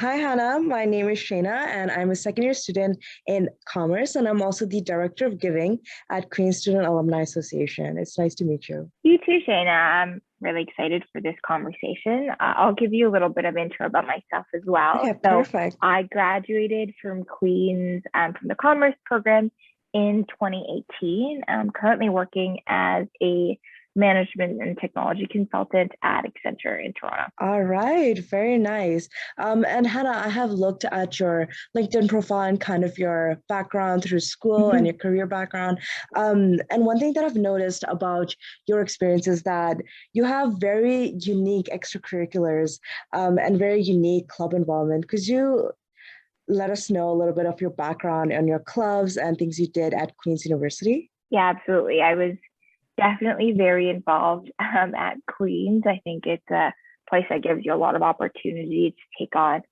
Hi, Hannah. My name is Shaynah, and I'm a second year student in commerce, and I'm also the director of giving at Queen's Student Alumni Association. It's nice to meet you. You too, Shayna. I'm really excited for this conversation. I'll give you a little bit of intro about myself as well. Okay, So, perfect. I graduated from Queen's from the Commerce program in 2018. I'm currently working as a management and technology consultant at Accenture in Toronto. All right, very nice. And Hannah, I have looked at your LinkedIn profile and kind of your background through school and Mhm. your career background. And one thing that I've noticed about your experience is that you have very unique extracurriculars and very unique club involvement. Could you let us know a little bit of your background and your clubs and things you did at Queen's University? Yeah, absolutely. I was definitely very involved at Queen's. I think it's a place that gives you a lot of opportunity to take on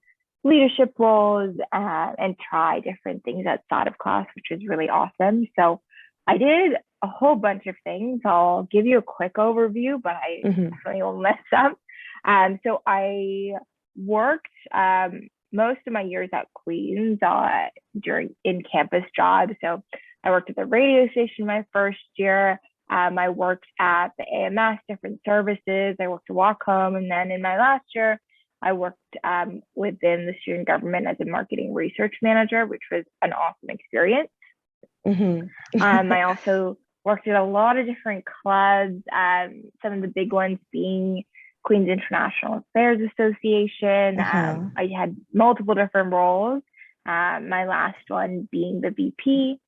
leadership roles and try different things outside of class, which is really awesome. So I did a whole bunch of things. I'll give you a quick overview, but I Hmm. definitely will mess up. So I worked most of my years at Queen's during in campus jobs. So I worked at the radio station my first year. I worked at the AMS, different services. I worked at Wacom, and then in my last year, I worked within the student government as a marketing research manager, which was an awesome experience. Hmm. I also worked at a lot of different clubs, some of the big ones being Queen's International Affairs Association. Uh-huh. I had multiple different roles, my last one being the VP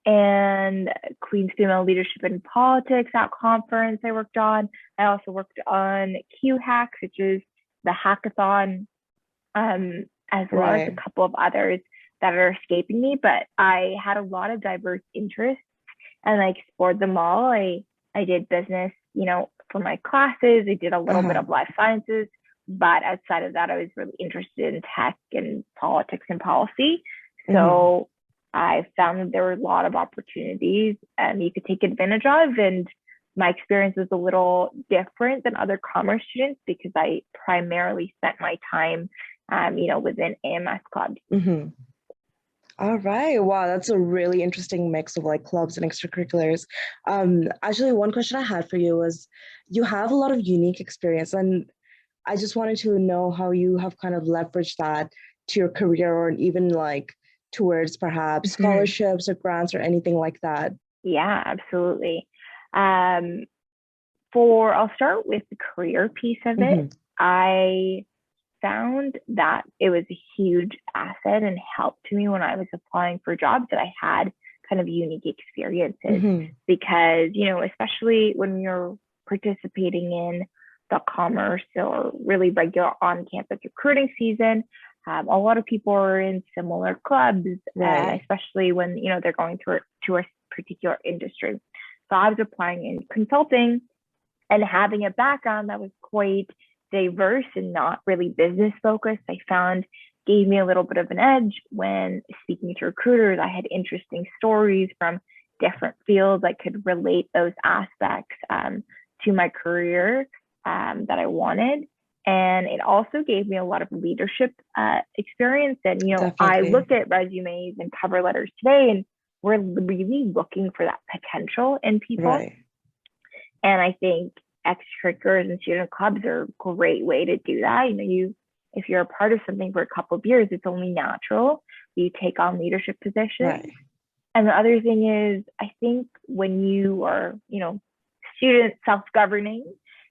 and Queen's Female Leadership in Politics, that conference I worked on. I also worked on QHacks, which is the hackathon, as well as a Right. couple of others that are escaping me. But I had a lot of diverse interests and I explored them all. I did business, for my classes. I did a little bit Uh-huh. of life sciences, but outside of that, I was really interested in tech and politics and policy. Hmm. So I found that there were a lot of opportunities you could take advantage of. And my experience was a little different than other commerce students because I primarily spent my time, within AMS clubs. Hmm. All right. Wow, that's a really interesting mix of like clubs and extracurriculars. Actually, one question I had for you was you have a lot of unique experience, and I just wanted to know how you have kind of leveraged that to your career or even like towards perhaps Mm-hmm. scholarships or grants or anything like that. Yeah, absolutely. Um, for I'll start with the career piece of it. Hmm. I found that it was a huge asset and help to me when I was applying for jobs that I had kind of unique experiences Hmm. because, especially when you're participating in the commerce or really regular on campus recruiting season, a lot of people are in similar clubs, Right. especially when, they're going through to a particular industry. So I was applying in consulting and having a background that was quite diverse and not really business focused, I found gave me a little bit of an edge when speaking to recruiters. I had interesting stories from different fields. I could relate those aspects to my career that I wanted. And it also gave me a lot of leadership experience. And, I Definitely. look at resumes and cover letters today, and we're really looking for that potential in people. Right. And I think extracurriculars and student clubs are a great way to do that. If you're a part of something for a couple of years, it's only natural you take on leadership positions. Right. And the other thing is, I think when you are, student self-governing,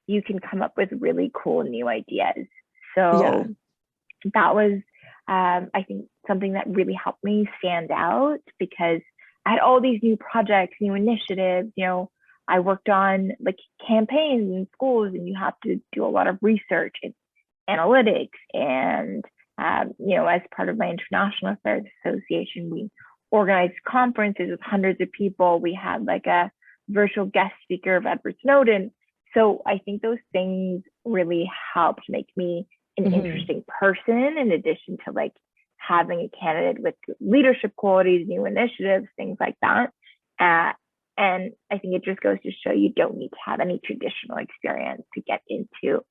you can come up with really cool new ideas. Yeah. So that was, I think, something that really helped me stand out because I had all these new projects, new initiatives. I worked on like campaigns in schools, and you have to do a lot of research and analytics. And, as part of my International Affairs Association, we organized conferences with hundreds of people. We had like a virtual guest speaker of Edward Snowden. So I think those things really helped make me an Hmm. interesting person in addition to like having a candidate with leadership qualities, new initiatives, things like that. Uh, and I think it just goes to show you don't need to have any traditional experience to get into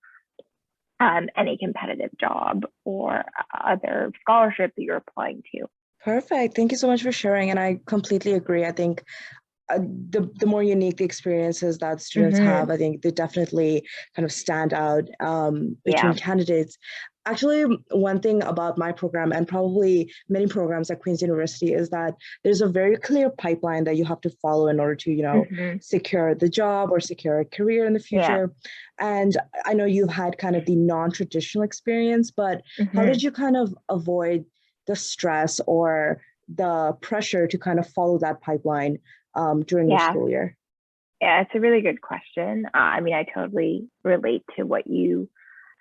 any competitive job or other scholarship that you're applying to. Perfect. Thank you so much for sharing. And I completely agree. I think the more unique the experiences that students have, I think they definitely kind of stand out between Yeah. candidates. Actually, one thing about my program and probably many programs at Queen's University is that there's a very clear pipeline that you have to follow in order to, secure the job or secure a career in the Yeah. future. And I know you've had kind of the non-traditional experience, but how Mm-hmm. did you kind of avoid the stress or the pressure to kind of follow that pipeline during your Yeah. school year? Yeah, it's a really good question. I mean, I totally relate to what you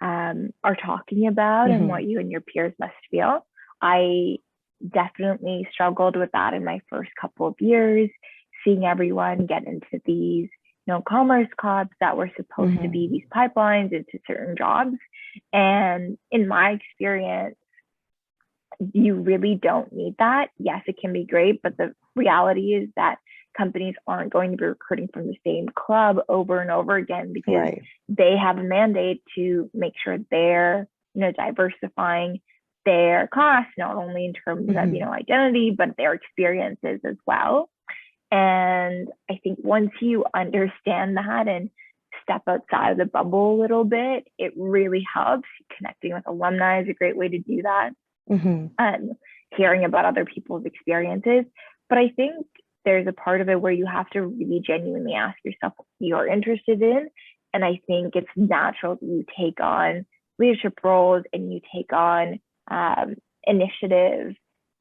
are talking about and Mm-hmm. what you and your peers must feel. I definitely struggled with that in my first couple of years, seeing everyone get into these, commerce clubs that were supposed to be Mm-hmm. these pipelines into certain jobs. And in my experience, you really don't need that. Yes, it can be great, but the reality is that companies aren't going to be recruiting from the same club over and over again because Right. they have a mandate to make sure they're, diversifying their class, not only in terms of, Mm-hmm. identity, but their experiences as well. And I think once you understand that and step outside of the bubble a little bit, it really helps. Connecting with alumni is a great way to do that, Mm-hmm. and hearing about other people's experiences. But I think there's a part of it where you have to really genuinely ask yourself what you're interested in. And I think it's natural that you take on leadership roles and you take on initiatives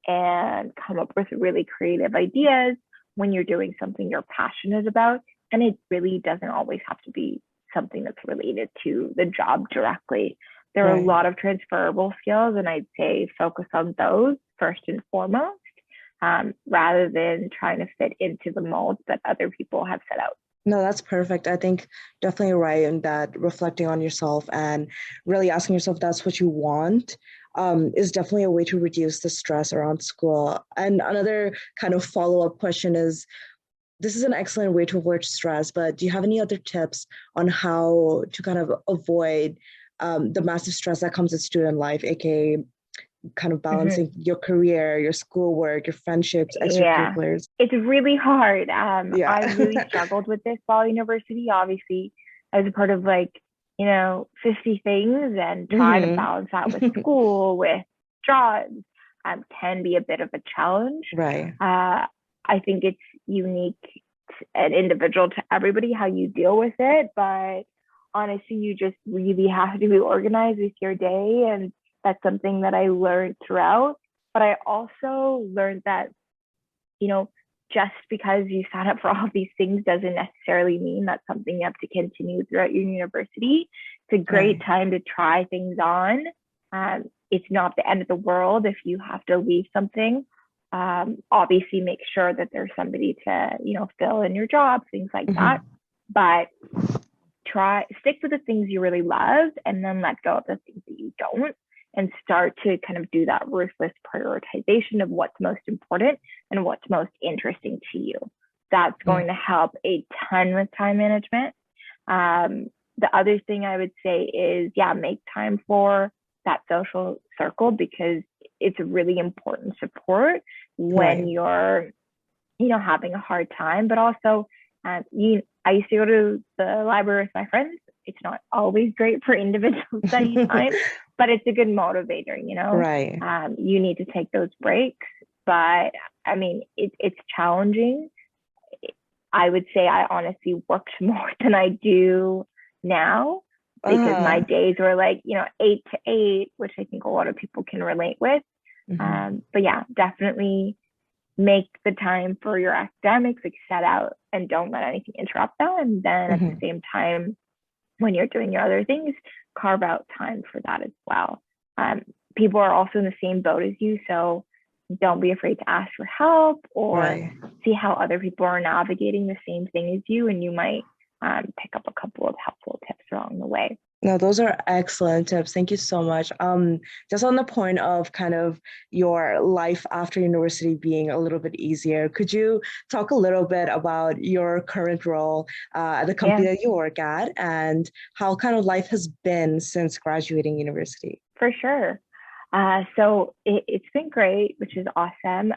and come up with really creative ideas when you're doing something you're passionate about. And it really doesn't always have to be something that's related to the job directly. There are a Right. lot of transferable skills, and I'd say focus on those first and foremost, rather than trying to fit into the molds that other people have set out. No, that's perfect. I think definitely right in that reflecting on yourself and really asking yourself if that's what you want is definitely a way to reduce the stress around school. And another kind of follow-up question is, this is an excellent way to avoid stress, but do you have any other tips on how to kind of avoid the massive stress that comes with student life, aka kind of Mm-hmm. balancing your career, your schoolwork, your friendships, Yeah, extracurriculars? it's really hard. Yeah. I really struggled with this while university. Obviously, I was a part of 50 things and try to Hmm. balance that with school, with jobs, can be a bit of a challenge. Right. I think it's unique and individual to everybody how you deal with it, but honestly, you just really have to be organized with your day. And that's something that I learned throughout. But I also learned that, you know, just because you sign up for all these things doesn't necessarily mean that's something you have to continue throughout your university. It's a great Right. time to try things on. It's not the end of the world if you have to leave something. Obviously, make sure that there's somebody to, fill in your job, things like that. Hmm. But stick with the things you really love and then let go of the things that you don't, and start to kind of do that ruthless prioritization of what's most important and what's most interesting to you. That's Yeah. going to help a ton with time management. The other thing I would say is, yeah, make time for that social circle, because it's a really important support when Right. you're, having a hard time. But also, I used to go to the library with my friends. It's not always great for individual study time, but it's a good motivator. Right. You need to take those breaks. But I mean, it's challenging. I would say I honestly worked more than I do now, because my Uh-huh. days were 8 to 8, which I think a lot of people can relate with. Hmm. But yeah, definitely make the time for your academics, set out and don't let anything interrupt that. And then at the Hmm. same time, when you're doing your other things, carve out time for that as well. Um, People are also in the same boat as you, so don't be afraid to ask for help or Right. see how other people are navigating the same thing as you, and you might pick up a couple of helpful tips along the way. No, those are excellent tips. Thank you so much. Just on the point of kind of your life after university being a little bit easier, could you talk a little bit about your current role at the company Yeah, that you work at and how kind of life has been since graduating university? for sure. So it's been great, which is awesome.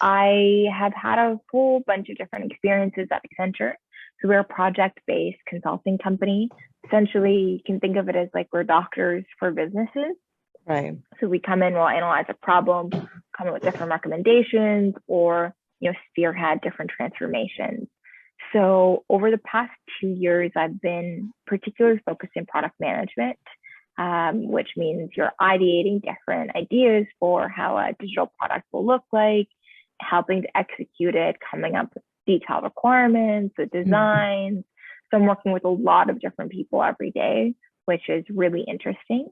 I have had a whole bunch of different experiences at Accenture. So we're a project-based consulting company. Essentially, you can think of it as like we're doctors for businesses. Right. So we come in, we'll analyze a problem, come up with different recommendations, or spearhead different transformations. So over the past 2 years, I've been particularly focused in product management, which means you're ideating different ideas for how a digital product will look like, helping to execute it, coming up with detailed requirements, the Mhm. designs. So I'm working with a lot of different people every day, which is really interesting.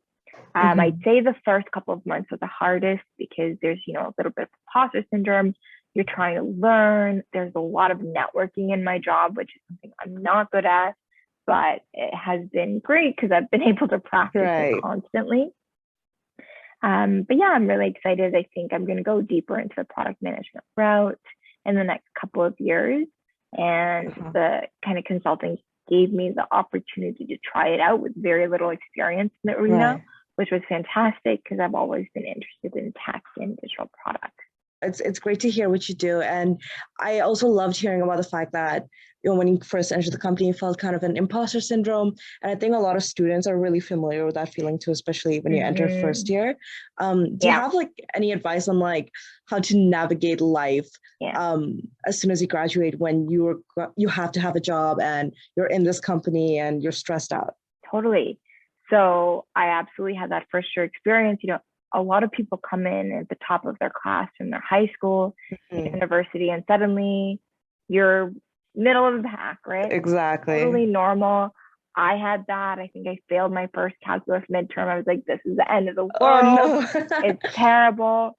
I'd Mhm. say the first couple of months are the hardest because there's, a little bit of imposter syndrome. You're trying to learn. There's a lot of networking in my job, which is something I'm not good at, but it has been great because I've been able to practice it Right. constantly. But yeah, I'm really excited. I think I'm going to go deeper into the product management route in the next couple of years. And Uh-huh. the kind of consulting gave me the opportunity to try it out with very little experience in the arena, Right. which was fantastic because I've always been interested in tech and digital products. It's great to hear what you do, and I also loved hearing about the fact that when you first entered the company, you felt kind of an imposter syndrome, and I think a lot of students are really familiar with that feeling too, especially when you enter first Mm-hmm. year. Do you Yeah, have like any advice on like how to navigate life yeah, as soon as you graduate when you have to have a job and you're in this company and you're stressed out? totally. So I absolutely had that first year experience. A lot of people come in at the top of their class from their high school, Mhm. university, and suddenly you're middle of the pack, right? Exactly. Totally normal. I had that. I think I failed my first calculus midterm. I was like, this is the end of the Oh world. no. It's terrible.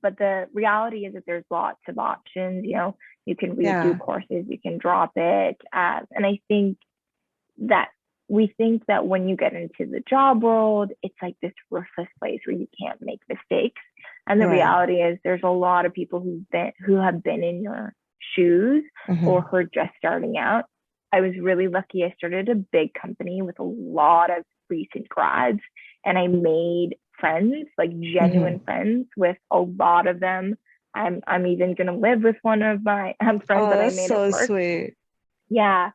But the reality is that there's lots of options. You can redo Yeah. courses, you can drop it. And I think that we think that when you get into the job world, it's like this ruthless place where you can't make mistakes. And the Right. reality is there's a lot of people who have been in your shoes or Hmm. who are just starting out. I was really lucky. I started a big company with a lot of recent grads, and I made friends, like genuine Hmm. friends with a lot of them. I'm even gonna live with one of my friends Oh, that I that's made at so work. sweet. Yeah.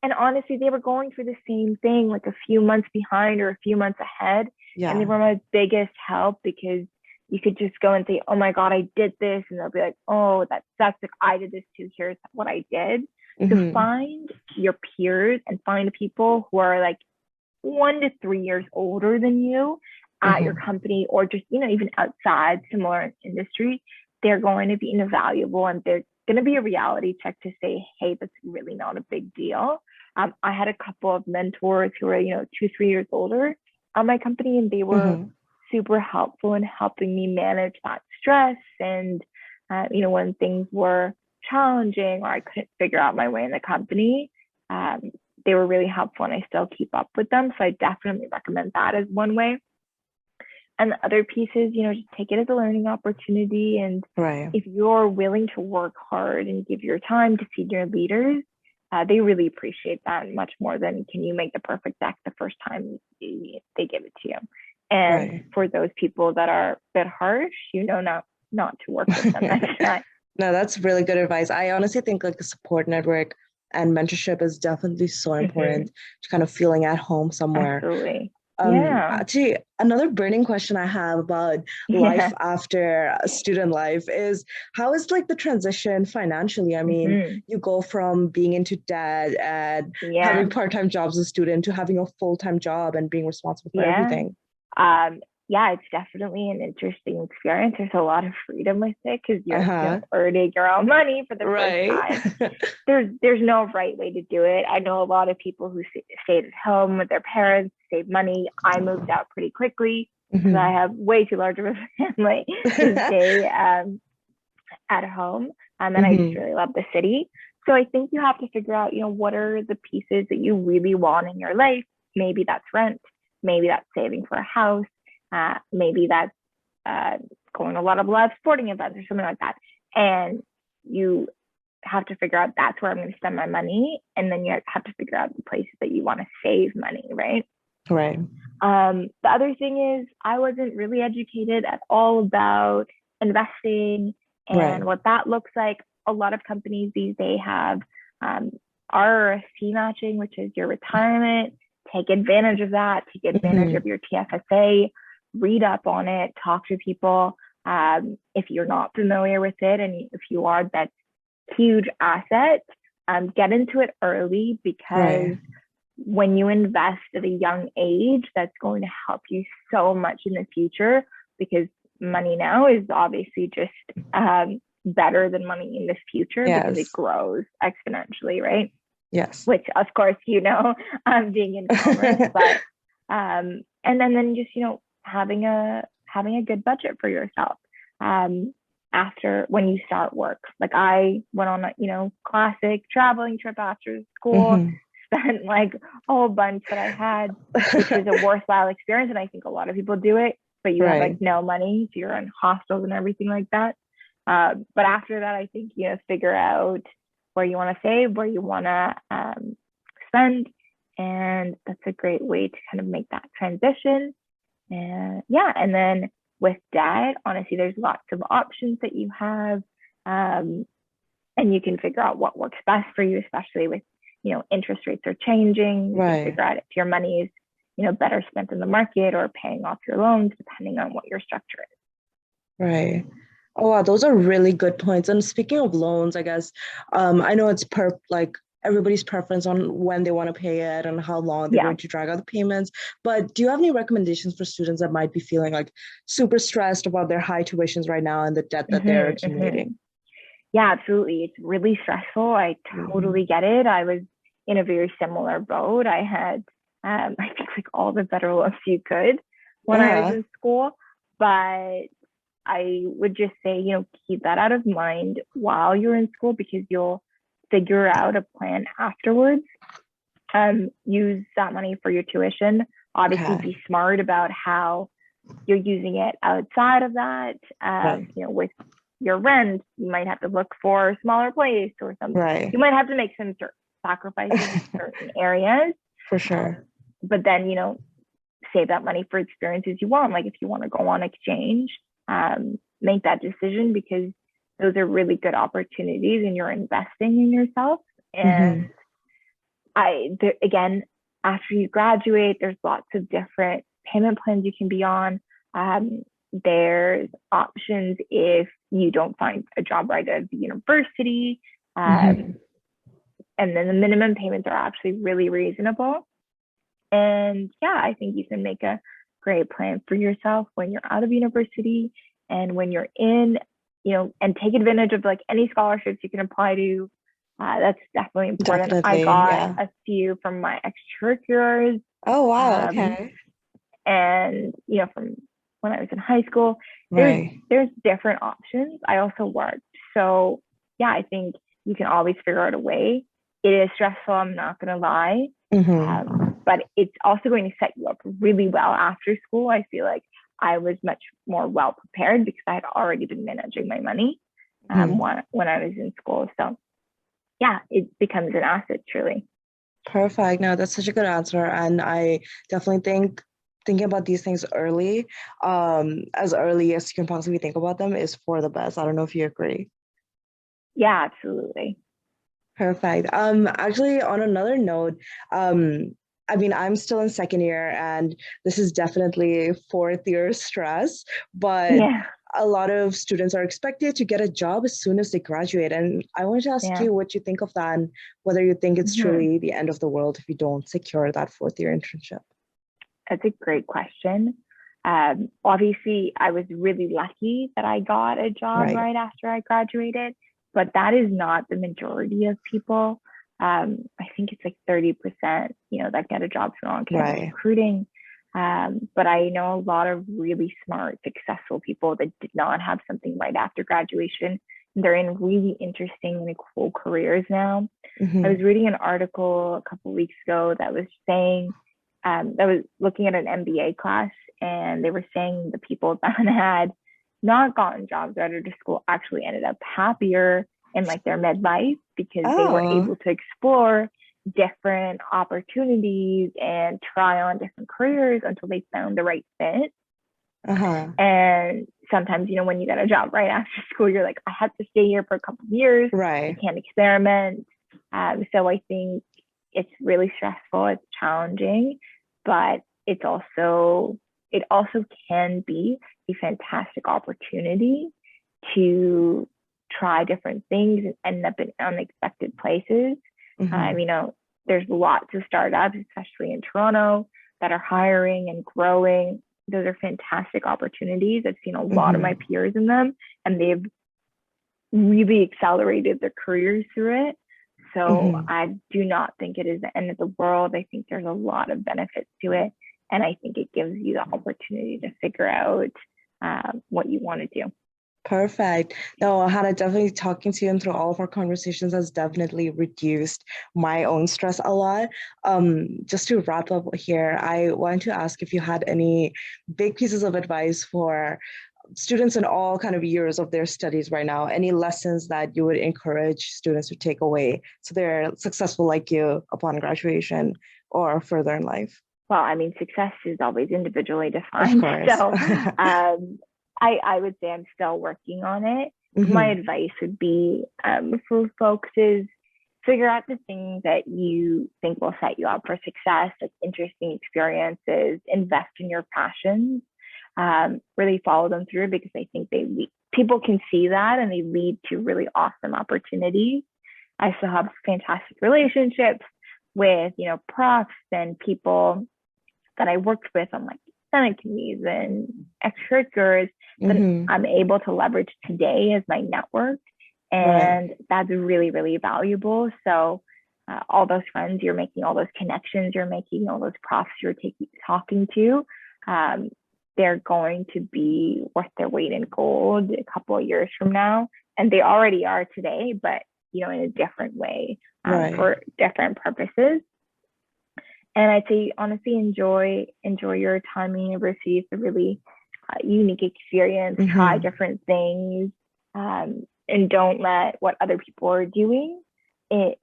And honestly, they were going through the same thing, like a few months behind or a few months ahead. And they Yeah. were my biggest help because you could just go and say, oh my God, I did this. And they'll be like, oh, that sucks. Like, I did this too. Here's what I did. So Hmm. find your peers and find people who are like 1 to 3 years older than you at your Hmm. company or just, even outside similar industry. They're going to be invaluable and they're going to be a reality check to say, hey, that's really not a big deal. I had a couple of mentors who were, 2, 3 years older on my company, and they were Hmm. super helpful in helping me manage that stress. And, when things were challenging or I couldn't figure out my way in the company, um, they were really helpful and I still keep up with them. So I definitely recommend that as one way. And the other pieces, just take it as a learning opportunity. And Right. if you're willing to work hard and give your time to senior leaders, they really appreciate that much more than can you make the perfect deck the first time they give it to you. And Right. for those people that are a bit harsh, not to work with them next time. No, that's really good advice. I honestly think like a support network and mentorship is definitely so Mm-hmm. important to kind of feeling at home somewhere. Absolutely. Yeah. Actually, another burning question I have about life Yeah. after student life is how is like the transition financially? I mean, Mm-hmm. you go from being into debt and Yeah. having part-time jobs as a student to having a full-time job and being responsible for Yeah. everything. Um, yeah, it's definitely an interesting experience. There's a lot of freedom with it because you're, Uh-huh. earning your own money for the first Right. time. There's no right way to do it. I know a lot of people who stayed at home with their parents, save money. I moved out pretty quickly because I Mhm. have way too large of a family to stay at home. And I just Mhm. really love the city. So I think you have to figure out, what are the pieces that you really want in your life maybe that's rent, maybe that's saving for a house, maybe that's going to a lot of live sporting events or something like that. And you have to figure out that's where I'm going to spend my money. And then you have to figure out the places that you want to save money, right? Right. The other thing is I wasn't really educated at all about investing and what that looks like. A lot of companies these days have RRSP matching, which is your retirement. Take advantage of that. Take advantage of your TFSA. Read up on it. Talk to people. If you're not familiar with it, and if you are, that's huge asset. Get into it early, because when you invest at a young age, that's going to help you so much in the future, because money now is obviously just better than money in the future, because it grows exponentially, right? Yes. Which, of course, being in commerce, but and then just having a good budget for yourself after when you start work. Like I went on a classic traveling trip after school, spent like a whole bunch that I had, which was a worthwhile experience, and I think a lot of people do it, but you have like no money, so you're in hostels and everything like that. But after that, I think figure out where you want to save, where you want to spend, and that's a great way to kind of make that transition. And and then with debt, honestly, there's lots of options that you have, and you can figure out what works best for you, especially with interest rates are changing. You can figure out if your money is better spent in the market or paying off your loans, depending on what your structure is. Right. Oh, wow, those are really good points. And speaking of loans, I guess I know it's like everybody's preference on when they want to pay it and how long they're going to drag out the payments. But do you have any recommendations for students that might be feeling like super stressed about their high tuitions right now and the debt that they're accumulating? Yeah, absolutely. It's really stressful. I totally get it. I was in a very similar boat. I had, I think, like all the better loans you could when I was in school, but I would just say, keep that out of mind while you're in school, because you'll figure out a plan afterwards. Use that money for your tuition. Obviously, be smart about how you're using it outside of that. With your rent, you might have to look for a smaller place or something. You might have to make some sacrifices in certain areas. For sure. But then, save that money for experiences you want. Like if you want to go on exchange, make that decision, because those are really good opportunities and you're investing in yourself. And again, after you graduate, there's lots of different payment plans you can be on. There's options if you don't find a job right at the university. And then the minimum payments are actually really reasonable. And I think you can make a great plan for yourself when you're out of university and when you're in, and take advantage of like any scholarships you can apply to. That's definitely important. Definitely, I got a few from my extracurriculars. Oh, wow. Okay. And, from when I was in high school, there's different options. I also worked. So I think you can always figure out a way. It is stressful, I'm not going to lie. But it's also going to set you up really well after school. I feel like I was much more well prepared because I had already been managing my money when I was in school. So it becomes an asset, truly. Perfect. No, that's such a good answer. And I definitely think thinking about these things early, as early as you can possibly think about them, is for the best. I don't know if you agree. Yeah, absolutely. Perfect. Actually, on another note, I mean, I'm still in second year, and this is definitely fourth year stress, but a lot of students are expected to get a job as soon as they graduate. And I wanted to ask you what you think of that, and whether you think it's truly the end of the world if you don't secure that fourth year internship. That's a great question. Obviously, I was really lucky that I got a job right after I graduated, but that is not the majority of people. I think it's like 30%, that get a job through on-campus recruiting. But I know a lot of really smart, successful people that did not have something right after graduation. They're in really interesting and cool careers now. I was reading an article a couple of weeks ago that was saying I was looking at an MBA class, and they were saying the people that had not gotten jobs out of school actually ended up happier in like their midlife because they were Oh, able to explore different opportunities and try on different careers until they found the right fit. uh-huh. And sometimes, when you get a job right after school, you're like, I have to stay here for a couple of years. I Right. can't experiment. So I think it's really stressful. It's challenging, but it also can be a fantastic opportunity to try different things and end up in unexpected places. Mm-hmm. There's lots of startups, especially in Toronto, that are hiring and growing. Those are fantastic opportunities. I've seen a lot of my Mm-hmm. peers in them, and they've really accelerated their careers through it. So Mm-hmm. I do not think it is the end of the world. I think there's a lot of benefits to it. And I think it gives you the opportunity to figure out what you want to do. Perfect. No, Hannah, definitely talking to you and through all of our conversations has definitely reduced my own stress a lot. Just to wrap up here, I wanted to ask if you had any big pieces of advice for students in all kind of years of their studies right now, any lessons that you would encourage students to take away so they're successful like you upon graduation or further in life? Well, I mean, success is always individually Of defined. course. So I would say I'm still working on it. But my Hmm. advice would be for folks is figure out the things that you think will set you up for success, like interesting experiences, invest in your passions, really follow them through because I think people can see that and they lead to really awesome opportunities. I still have fantastic relationships with, profs and people that I worked with on like Senate committees and extracurriculars that Hmm. I'm able to leverage today as my network. Right. And that's really, really valuable. So all those friends you're making, all those connections you're making, all those profs you're talking to, um, they're going to be worth their weight in gold a couple of years from now. And they already are today, but in a different way, Right. for different purposes. And I'd say honestly enjoy your time in university. It's a really unique experience. Try Hmm. different things, and don't let what other people are doing it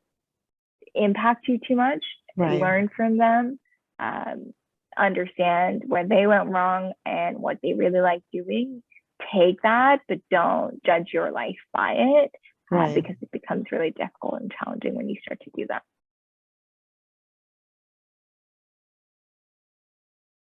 impact you too much. Right. Learn from them. Um, Understand where they went wrong and what they really like doing. Take that, but don't judge your life by it, Right. because it becomes really difficult and challenging when you start to do that.